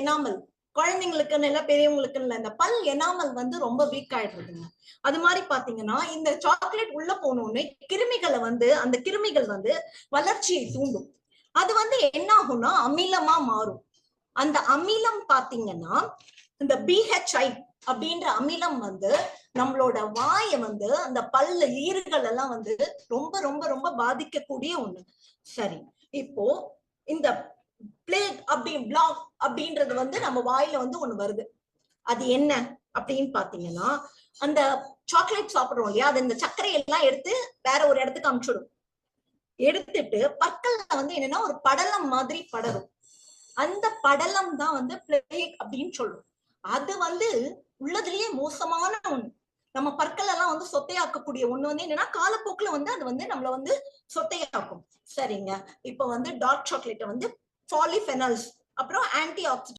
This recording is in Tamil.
எனாமல், குழந்தைங்களுக்கு இல்ல பெரியவங்களுக்கு இல்ல, இந்த பல் எனாமல் வந்து ரொம்ப வீக் ஆயிடுறதுங்க. அது மாதிரி பாத்தீங்கன்னா இந்த சாக்லேட் உள்ள போனோடனே கிருமிகளை வந்து அந்த கிருமிகள் வந்து வளர்ச்சியை தூண்டும். அது வந்து என்ன ஆகும்னா அமிலமா மாறும். அந்த அமிலம் பாத்தீங்கன்னா இந்த பிஹெச்ஐ அப்படின்ற அமிலம் வந்து நம்மளோட வாயை வந்து அந்த பல்லு ஈறுகள் எல்லாம் வந்து ரொம்ப ரொம்ப ரொம்ப பாதிக்கக்கூடிய ஒண்ணு. சரி, இப்போ இந்த பிளேக் அப்படி பிளாக் அப்படின்றது வந்து நம்ம வாயில வந்து ஒண்ணு வருது. அது என்ன அப்படின்னு பாத்தீங்கன்னா அந்த சாக்லேட் சாப்பிடுறோம் இல்லையா, அது இந்த சர்க்கரை எல்லாம் எடுத்து வேற ஒரு இடத்துக்கு அனுப்பிச்சுடும். எடுத்துட்டு பற்கள்ல வந்து என்னன்னா ஒரு படலம் மாதிரி படரும். அந்த படலம் தான் வந்து பிளேக் அப்படின்னு சொல்லும். அது வந்து உள்ளதுலயே மோசமான ஒண்ணு. நம்ம பற்கள் எல்லாம் வந்து சொத்தையாக்கக்கூடிய ஒண்ணு வந்து என்னன்னா காலப்போக்குல வந்து அது வந்து நம்மள வந்து சொத்தையாக்கும். சரிங்க, இப்ப வந்து டார்க் சாக்லேட் வந்து பாலிஃபெனல்ஸ் அப்புறம் ஆன்டி ஆக்சிடென்ட்